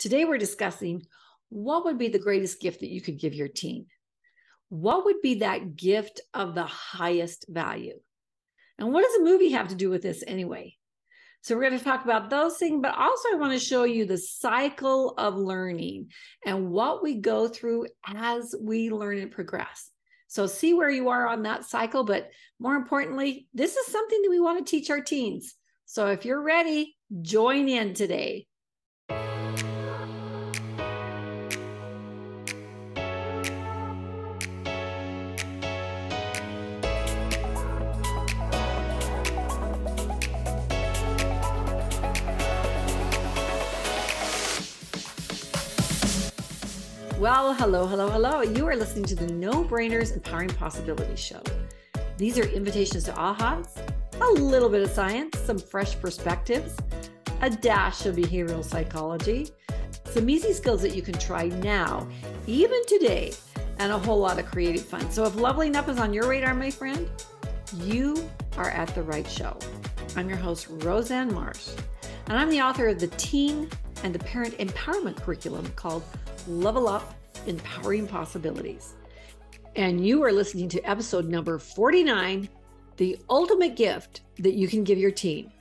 Today we're discussing what would be the greatest gift that you could give your teen? What would be that gift of the highest value? And what does a movie have to do with this anyway? So we're going to talk about those things, but also I want to show you the cycle of learning and what we go through as we learn and progress. So see where you are on that cycle, but more importantly, this is something that we want to teach our teens. So if you're ready, join in today. Well, hello. You are listening to the No Brainers Empowering Possibilities show. These are invitations to ahas, a little bit of science, some fresh perspectives, a dash of behavioral psychology, some easy skills that you can try now, even today, and a whole lot of creative fun. So if leveling up is on your radar, my friend, you are at the right show. I'm your host, Roseanne Marsh, and I'm the author of the teen and the parent empowerment curriculum called Level Up, Empowering Possibilities. And you are listening to episode number 49, the ultimate gift that you can give your teen.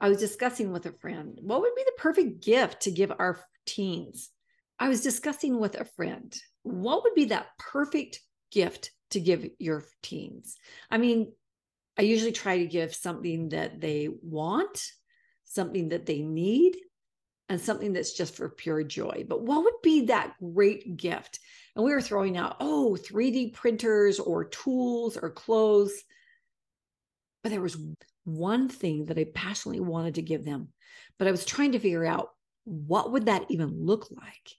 I was discussing with a friend, what would be the perfect gift to give our teens? I was discussing with a friend, what would be that perfect gift to give your teens? I mean, I usually try to give something that they want, something that they need, and something that's just for pure joy. But what would be that great gift? And we were throwing out, 3D printers or tools or clothes. But there was one thing that I passionately wanted to give them. But I was trying to figure out, what would that even look like?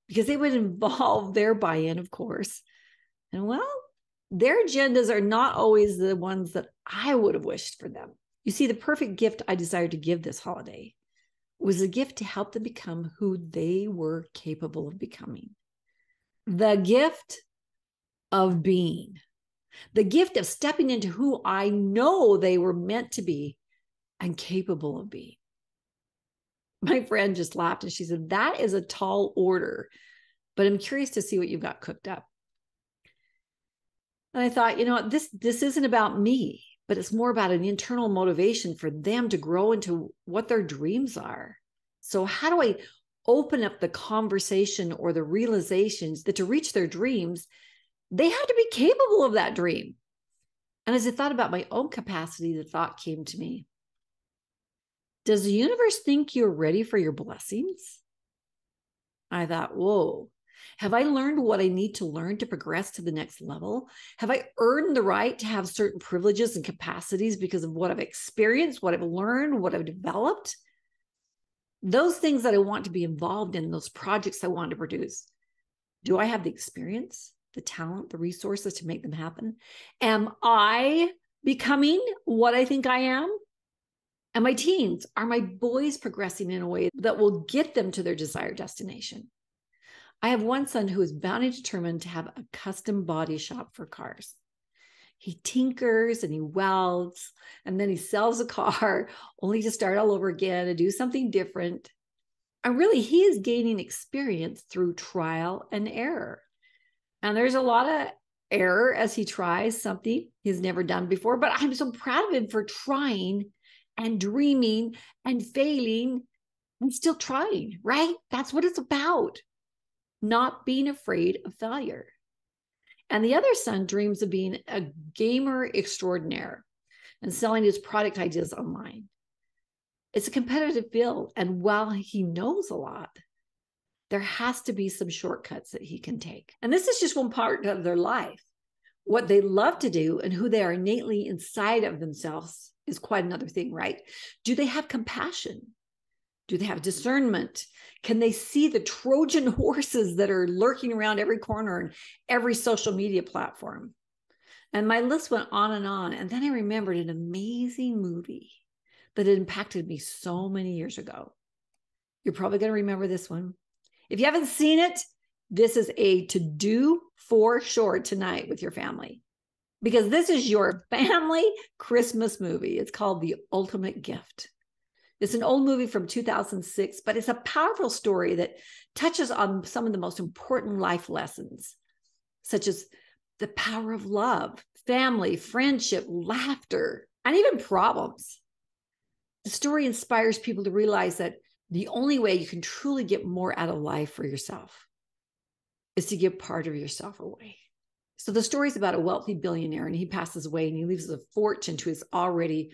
Because it would involve their buy-in, of course. And well, their agendas are not always the ones that I would have wished for them. You see, the perfect gift I desired to give this holiday was a gift to help them become who they were capable of becoming. The gift of being. The gift of stepping into who I know they were meant to be and capable of being. My friend just laughed and she said, that is a tall order, but I'm curious to see what you've got cooked up. And I thought, this isn't about me, but it's more about an internal motivation for them to grow into what their dreams are. So how do I open up the conversation or the realizations that to reach their dreams, they have to be capable of that dream? And as I thought about my own capacity, the thought came to me, does the universe think you're ready for your blessings? I thought, whoa. Have I learned what I need to learn to progress to the next level? Have I earned the right to have certain privileges and capacities because of what I've experienced, what I've learned, what I've developed? Those things that I want to be involved in, those projects I want to produce. Do I have the experience, the talent, the resources to make them happen? Am I becoming what I think I am? And my teens, are my boys progressing in a way that will get them to their desired destination? I have one son who is bound and determined to have a custom body shop for cars. He tinkers and he welds, and then he sells a car only to start all over again and do something different. And really, he is gaining experience through trial and error. And there's a lot of error as he tries something he's never done before, but I'm so proud of him for trying and dreaming and failing and still trying, right? That's what it's about. Not being afraid of failure. And the other son dreams of being a gamer extraordinaire and selling his product ideas online. It's a competitive field. And while he knows a lot, there has to be some shortcuts that he can take. And this is just one part of their life. What they love to do and who they are innately inside of themselves is quite another thing, right? Do they have compassion? Do they have discernment? Can they see the Trojan horses that are lurking around every corner and every social media platform? And my list went on. And then I remembered an amazing movie that had impacted me so many years ago. You're probably going to remember this one. If you haven't seen it, this is a to-do for sure tonight with your family, because this is your family Christmas movie. It's called The Ultimate Gift. It's an old movie from 2006, but it's a powerful story that touches on some of the most important life lessons, such as the power of love, family, friendship, laughter, and even problems. The story inspires people to realize that the only way you can truly get more out of life for yourself is to give part of yourself away. So the story is about a wealthy billionaire, and he passes away and he leaves a fortune to his already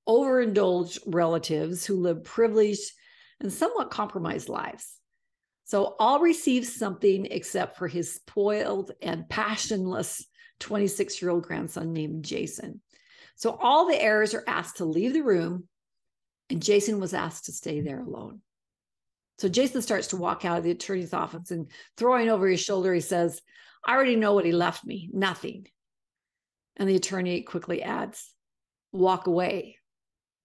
overindulged relatives who live privileged and somewhat compromised lives. So all receive something except for his spoiled and passionless 26-year-old grandson named Jason. So all the heirs are asked to leave the room, and Jason was asked to stay there alone. So Jason starts to walk out of the attorney's office, and throwing over his shoulder, he says, "I already know what he left me, nothing." And the attorney quickly adds, "Walk away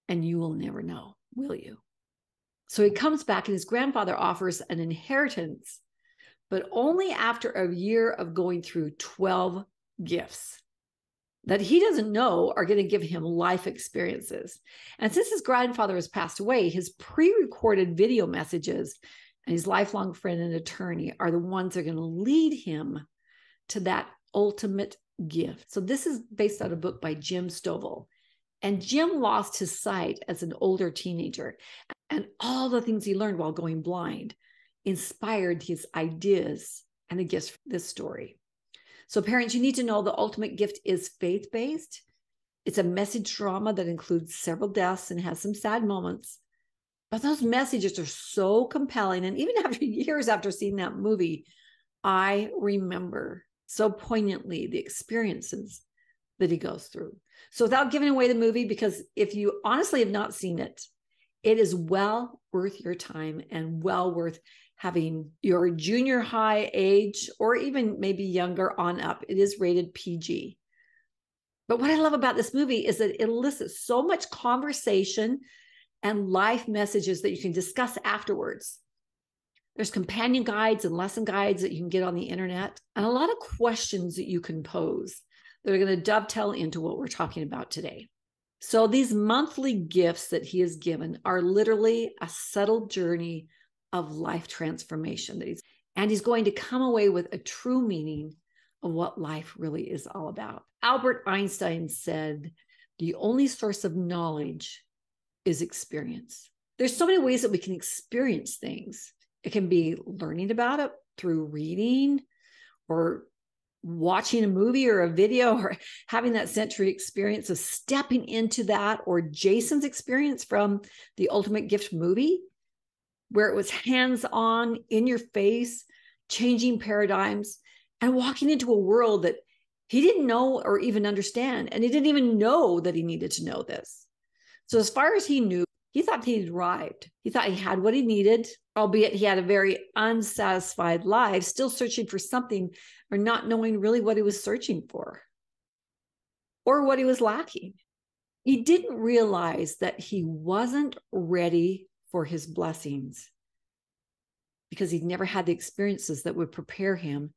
and you will never know, will you?" So he comes back, and his grandfather offers an inheritance, but only after a year of going through 12 gifts that he doesn't know are going to give him life experiences. And since his grandfather has passed away, his pre-recorded video messages and his lifelong friend and attorney are the ones that are going to lead him to that ultimate gift. So this is based on a book by Jim Stovall. And Jim lost his sight as an older teenager, and all the things he learned while going blind inspired his ideas and the gifts for this story. So parents, you need to know the ultimate gift is faith-based. It's a message drama that includes several deaths and has some sad moments. But those messages are so compelling. And even after years after seeing that movie, I remember so poignantly the experiences that he goes through. So without giving away the movie, because if you honestly have not seen it, it is well worth your time and well worth having your junior high age or even maybe younger on up. It is rated PG. But what I love about this movie is that it elicits so much conversation and life messages that you can discuss afterwards. There's companion guides and lesson guides that you can get on the internet, and a lot of questions that you can pose that are going to dovetail into what we're talking about today. So these monthly gifts that he has given are literally a subtle journey of life transformation and he's going to come away with a true meaning of what life really is all about. Albert Einstein said, "The only source of knowledge is experience." There's so many ways that we can experience things. It can be learning about it through reading or watching a movie or a video, or having that sensory experience of stepping into that, or Jason's experience from the Ultimate Gift movie, where it was hands-on, in your face, changing paradigms and walking into a world that he didn't know or even understand. And he didn't even know that he needed to know this. So as far as he knew, he thought he'd arrived. He thought he had what he needed, albeit he had a very unsatisfied life, still searching for something or not knowing really what he was searching for or what he was lacking. He didn't realize that he wasn't ready for his blessings because he'd never had the experiences that would prepare him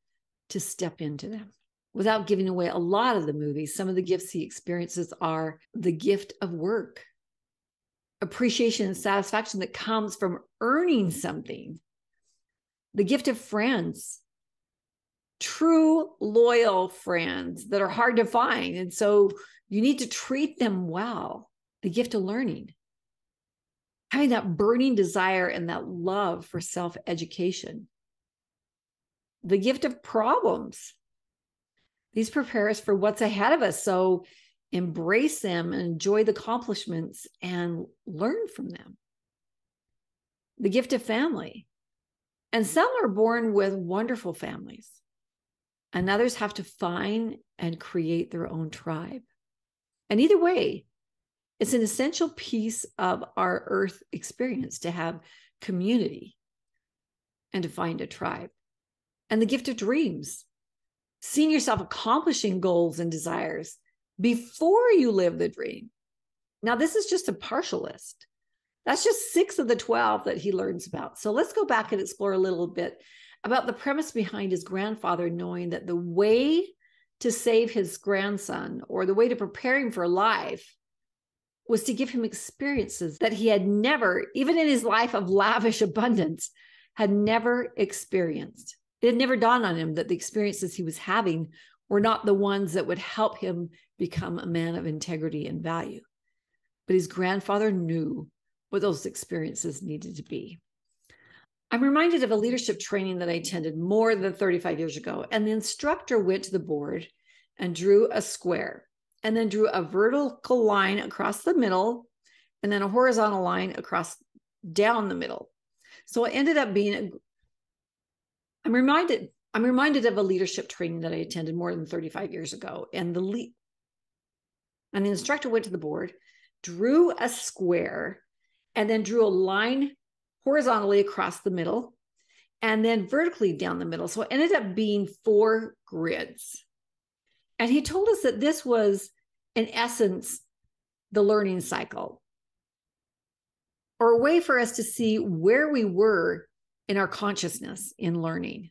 to step into them. Without giving away a lot of the movie, some of the gifts he experiences are the gift of work, appreciation and satisfaction that comes from earning something, the gift of friends, true loyal friends that are hard to find, and so you need to treat them well, the gift of learning, having that burning desire and that love for self-education, the gift of problems. These prepare us for what's ahead of us, so embrace them and enjoy the accomplishments and learn from them. The gift of family. And some are born with wonderful families, and others have to find and create their own tribe. And either way, it's an essential piece of our earth experience to have community and to find a tribe. And the gift of dreams, seeing yourself accomplishing goals and desires before you live the dream. Now, this is just a partial list. That's just 6 of the 12 that he learns about. So let's go back and explore a little bit about the premise behind his grandfather knowing that the way to save his grandson, or the way to prepare him for life, was to give him experiences that he had never, even in his life of lavish abundance, had never experienced. It had never dawned on him that the experiences he was having were not the ones that would help him become a man of integrity and value. But his grandfather knew what those experiences needed to be. I'm reminded of a leadership training that I attended more than 35 years ago, and the instructor went to the board and drew a square, and then drew a vertical line across the middle, and then a horizontal line across down the middle. So it ended up being I'm reminded of a leadership training that I attended more than 35 years ago, and the instructor went to the board, drew a square, and then drew a line horizontally across the middle, and then vertically down the middle. So it ended up being 4 grids. And he told us that this was, in essence, the learning cycle, or a way for us to see where we were in our consciousness in learning.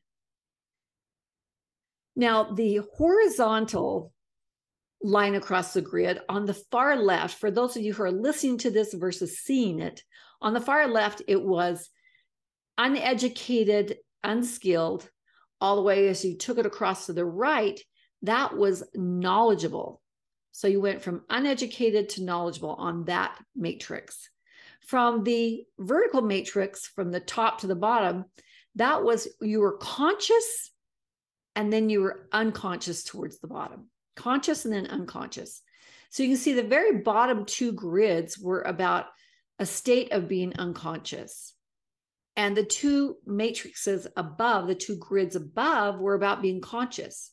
Now, the horizontal line across the grid on the far left, for those of you who are listening to this versus seeing it, on the far left, it was uneducated, unskilled, all the way as you took it across to the right, that was knowledgeable. So you went from uneducated to knowledgeable on that matrix. From the vertical matrix, from the top to the bottom, that was you were conscious and then you were unconscious towards the bottom. Conscious and then unconscious. So you can see the very bottom 2 grids were about a state of being unconscious. And the 2 matrices above, the 2 grids above, were about being conscious.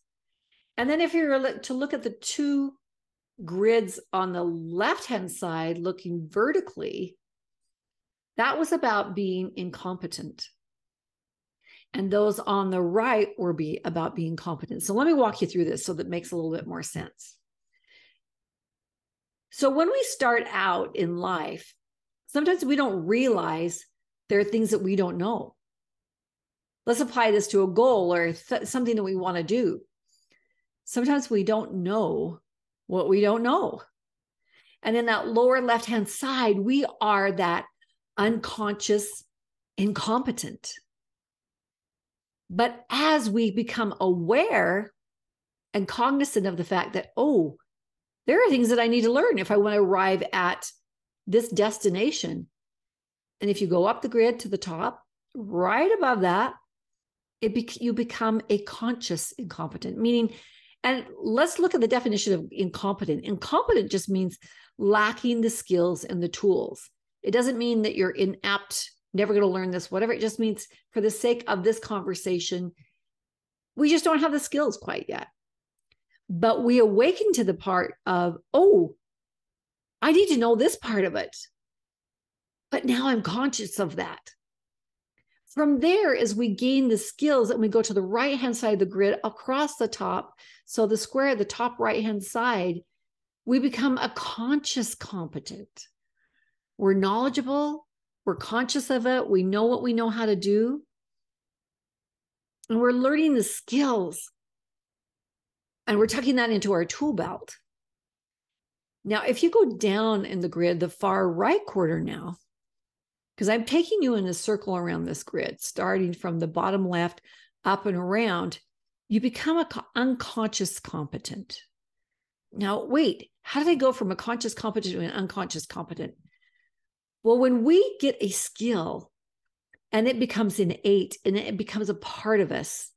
And then if you were to look at the 2 grids on the left-hand side, looking vertically, that was about being incompetent. And those on the right were about being competent. So let me walk you through this so that it makes a little bit more sense. So when we start out in life, sometimes we don't realize there are things that we don't know. Let's apply this to a goal or something that we want to do. Sometimes we don't know what we don't know. And in that lower left-hand side, we are that unconscious incompetent. But as we become aware and cognizant of the fact that, oh, there are things that I need to learn if I want to arrive at this destination. And if you go up the grid to the top, right above that, you become a conscious incompetent, meaning, and let's look at the definition of incompetent. Incompetent just means lacking the skills and the tools. It doesn't mean that you're inept, never going to learn this, whatever. It just means for the sake of this conversation, we just don't have the skills quite yet. But we awaken to the part of, oh, I need to know this part of it. But now I'm conscious of that. From there, as we gain the skills and we go to the right-hand side of the grid across the top, so the square at the top right-hand side, we become a conscious competent. We're knowledgeable. We're conscious of it. We know what we know how to do. And we're learning the skills. And we're tucking that into our tool belt. Now, if you go down in the grid, the far right corner now, because I'm taking you in a circle around this grid, starting from the bottom left up and around, you become an unconscious competent. Now, wait, how did I go from a conscious competent to an unconscious competent? Well, when we get a skill and it becomes innate and it becomes a part of us,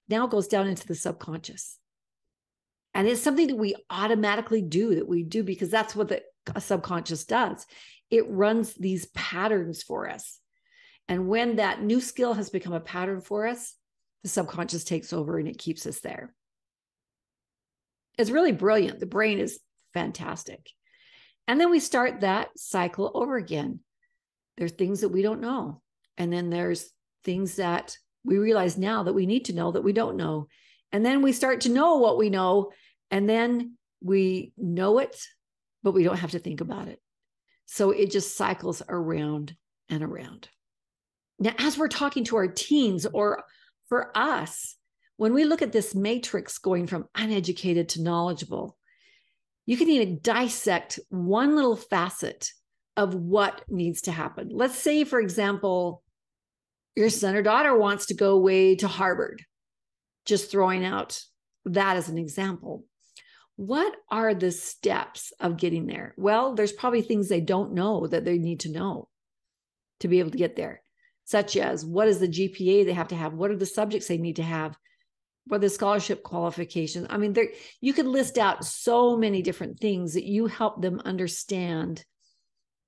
now it goes down into the subconscious. And it's something that we automatically do, because that's what the subconscious does. It runs these patterns for us. And when that new skill has become a pattern for us, the subconscious takes over and it keeps us there. It's really brilliant. The brain is fantastic. And then we start that cycle over again. There's things that we don't know. And then there's things that we realize now that we need to know that we don't know. And then we start to know what we know. And then we know it, but we don't have to think about it. So it just cycles around and around. Now, as we're talking to our teens, or for us, when we look at this matrix going from uneducated to knowledgeable, You can even dissect one little facet of what needs to happen. Let's say, for example, your son or daughter wants to go away to Harvard, just throwing out that as an example. What are the steps of getting there? Well, there's probably things they don't know that they need to know to be able to get there, such as what is the GPA they have to have? What are the subjects they need to have? What are the scholarship qualifications? I mean, you could list out so many different things that you help them understand.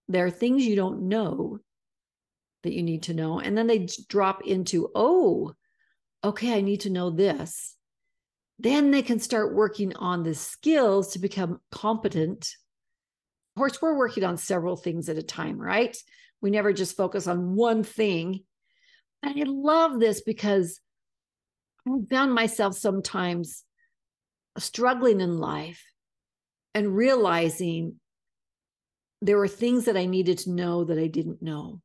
There are things you don't know that you need to know. And then they drop into, oh, okay, I need to know this. Then they can start working on the skills to become competent. Of course, we're working on several things at a time, right? We never just focus on one thing. And I love this because I found myself sometimes struggling in life and realizing there were things that I needed to know that I didn't know.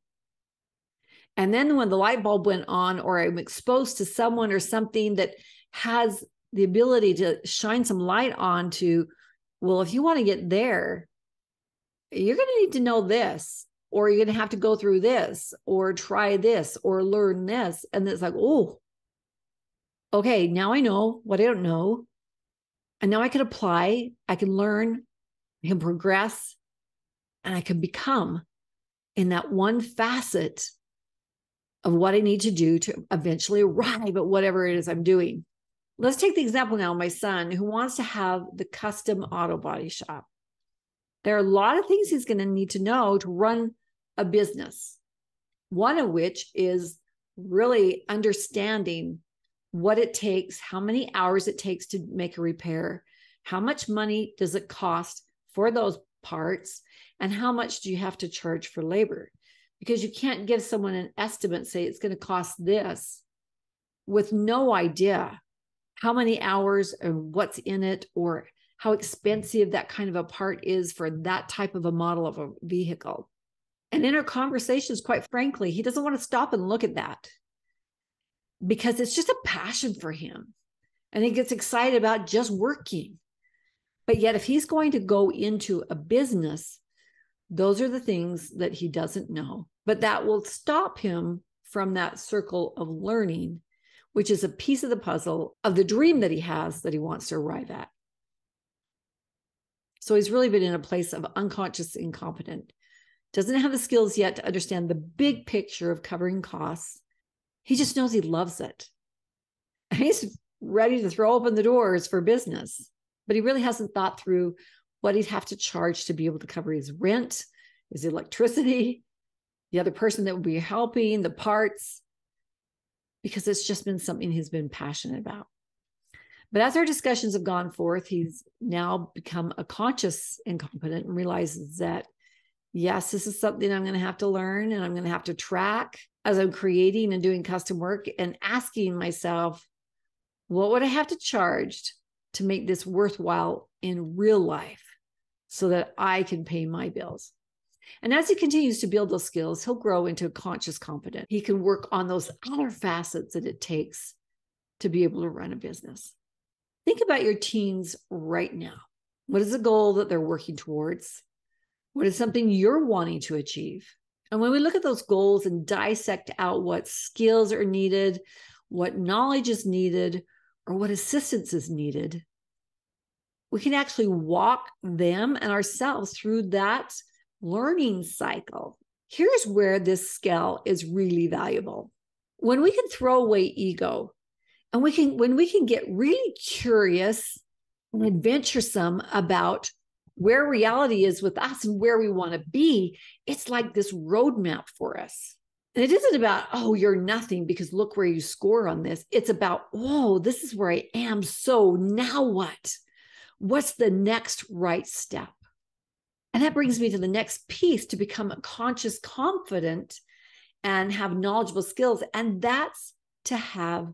And then when the light bulb went on, or I'm exposed to someone or something that has the ability to shine some light on to, well, if you want to get there, you're going to need to know this, or you're going to have to go through this, or try this, or learn this. And it's like, oh, okay, now I know what I don't know. And now I can apply, I can learn, I can progress, and I can become in that one facet of what I need to do to eventually arrive at whatever it is I'm doing. Let's take the example now of my son who wants to have the custom auto body shop. There are a lot of things he's going to need to know to run a business. One of which is really understanding what it takes, how many hours it takes to make a repair, how much money does it cost for those parts, and how much do you have to charge for labor? Because you can't give someone an estimate, say it's going to cost this, with no idea how many hours and what's in it, or how expensive that kind of a part is for that type of a model of a vehicle. And in our conversations, quite frankly, he doesn't want to stop and look at that because it's just a passion for him. And he gets excited about just working. But yet, if he's going to go into a business, those are the things that he doesn't know, but that will stop him from that circle of learning, which is a piece of the puzzle of the dream that he has that he wants to arrive at. So he's really been in a place of unconscious incompetent, doesn't have the skills yet to understand the big picture of covering costs. He just knows he loves it. And he's ready to throw open the doors for business, but he really hasn't thought through what he'd have to charge to be able to cover his rent, his electricity, the other person that would be helping, the parts, because it's just been something he's been passionate about. But as our discussions have gone forth, he's now become a conscious incompetent and realizes that, yes, this is something I'm going to have to learn, and I'm going to have to track as I'm creating and doing custom work, and asking myself, what would I have to charge to make this worthwhile in real life so that I can pay my bills? And as he continues to build those skills, he'll grow into a conscious competent. He can work on those other facets that it takes to be able to run a business. Think about your teens right now. What is the goal that they're working towards? What is something you're wanting to achieve? And when we look at those goals and dissect out what skills are needed, what knowledge is needed, or what assistance is needed, we can actually walk them and ourselves through that learning cycle. Here's where this skill is really valuable. When we can throw away ego, and when we can get really curious and adventuresome about where reality is with us and where we want to be, it's like this roadmap for us. And it isn't about, oh, you're nothing because look where you score on this. It's about, oh, this is where I am. So now what? What's the next right step? And that brings me to the next piece, to become a conscious, confident, and have knowledgeable skills. And that's to have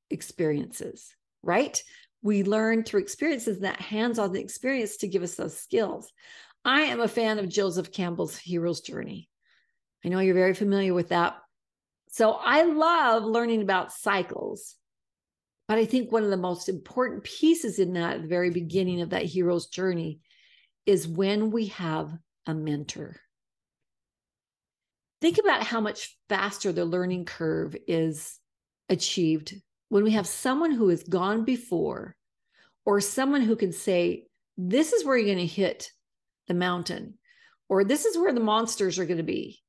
experiences, right? We learn through experiences, that hands-on experience to give us those skills. I am a fan of Joseph Campbell's Hero's Journey. I know you're very familiar with that. So I love learning about cycles. But I think one of the most important pieces in that, at the very beginning of that hero's journey, is when we have a mentor. Think about how much faster the learning curve is achieved when we have someone who has gone before, or someone who can say, this is where you're going to hit the mountain, or this is where the monsters are going to be,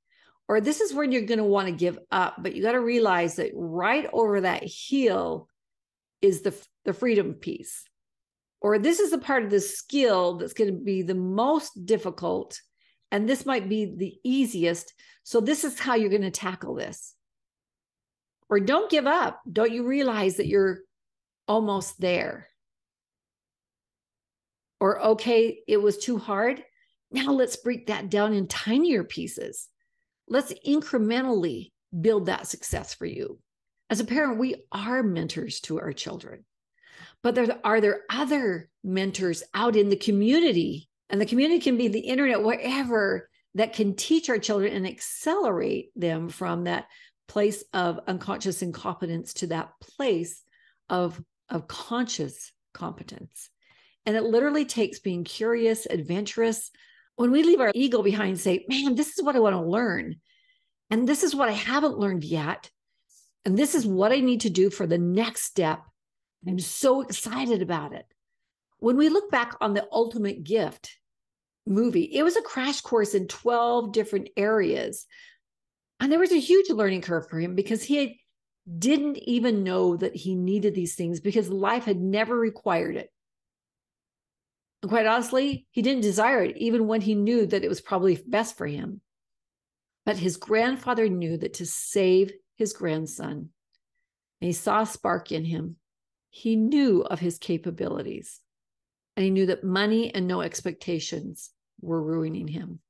or this is when you're going to want to give up. But you got to realize that right over that hill is the freedom piece. Or this is the part of the skill that's going to be the most difficult, and this might be the easiest. So this is how you're going to tackle this. Or don't give up. Don't you realize that you're almost there? Or, okay, it was too hard. Now let's break that down in tinier pieces. Let's incrementally build that success for you. As a parent, we are mentors to our children. But are there other mentors out in the community? And the community can be the internet, wherever, that can teach our children and accelerate them from that place of unconscious incompetence to that place of conscious competence. And it literally takes being curious, adventurous. When we leave our ego behind and say, man, this is what I want to learn, and this is what I haven't learned yet, and this is what I need to do for the next step. I'm so excited about it. When we look back on the Ultimate Gift movie, it was a crash course in 12 different areas. And there was a huge learning curve for him because he didn't even know that he needed these things because life had never required it. And quite honestly, he didn't desire it, even when he knew that it was probably best for him. But his grandfather knew that to save his grandson, and he saw a spark in him. He knew of his capabilities, and he knew that money and no expectations were ruining him.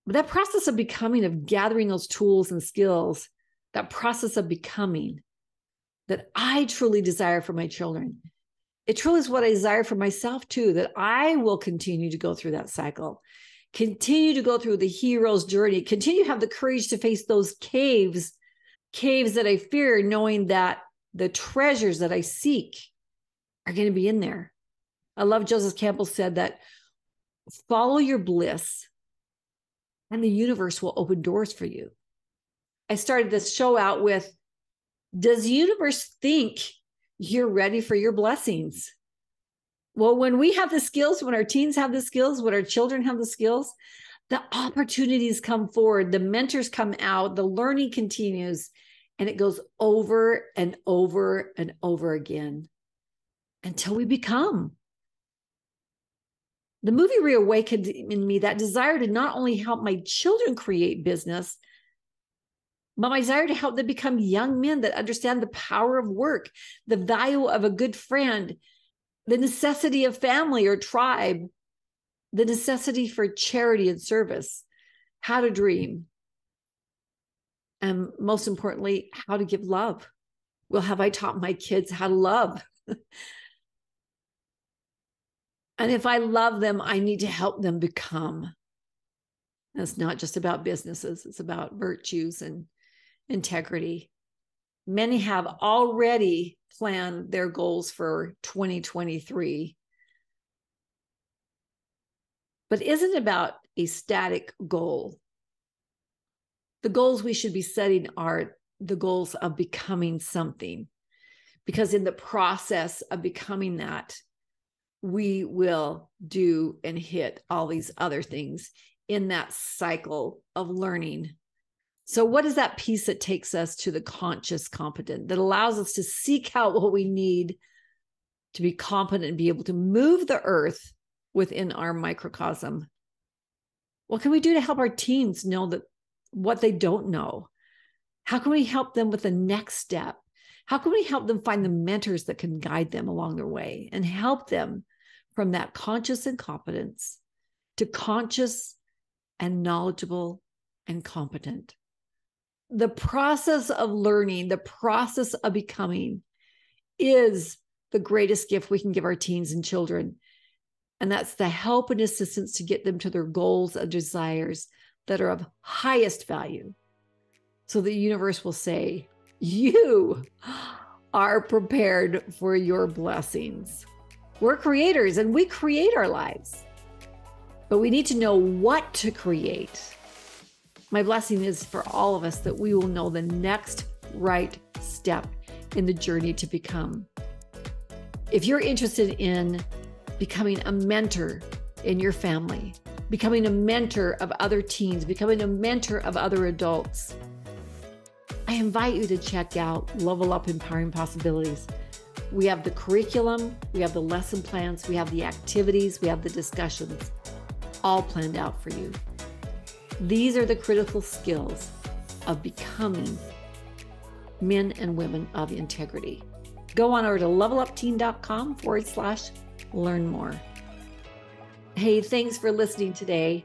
But that process of becoming, of gathering those tools and skills, that process of becoming that I truly desire for my children, it truly is what I desire for myself too, that I will continue to go through that cycle, continue to go through the hero's journey, continue to have the courage to face those caves that I fear, knowing that the treasures that I seek are going to be in there. I love Joseph Campbell said that follow your bliss and the universe will open doors for you. I started this show out with, does the universe think you're ready for your blessings? Well, when we have the skills, when our teens have the skills, when our children have the skills, the opportunities come forward, the mentors come out, the learning continues, and it goes over and over and over again until we become. The movie reawakened in me that desire to not only help my children create business, but my desire to help them become young men that understand the power of work, the value of a good friend, the necessity of family or tribe, the necessity for charity and service, how to dream, and most importantly, how to give love. Well, have I taught my kids how to love? And if I love them, I need to help them become. And it's not just about businesses, it's about virtues and integrity. Many have already planned their goals for 2023. But isn't it about a static goal? The goals we should be setting are the goals of becoming something. Because in the process of becoming that, we will do and hit all these other things in that cycle of learning. So what is that piece that takes us to the conscious competent, that allows us to seek out what we need to be competent and be able to move the earth within our microcosm? What can we do to help our teens know that what they don't know? How can we help them with the next step? How can we help them find the mentors that can guide them along their way and help them from that conscious incompetence to conscious and knowledgeable and competent? The process of learning, the process of becoming is the greatest gift we can give our teens and children. And that's the help and assistance to get them to their goals and desires that are of highest value. So the universe will say, you are prepared for your blessings. We're creators and we create our lives. but we need to know what to create. My blessing is for all of us that we will know the next right step in the journey to become. If you're interested in becoming a mentor in your family, becoming a mentor of other teens, becoming a mentor of other adults, I invite you to check out Level Up Empowering Possibilities. We have the curriculum, we have the lesson plans, we have the activities, we have the discussions, all planned out for you. These are the critical skills of becoming men and women of integrity. Go on over to levelupteen.com/learn more. Hey, thanks for listening today.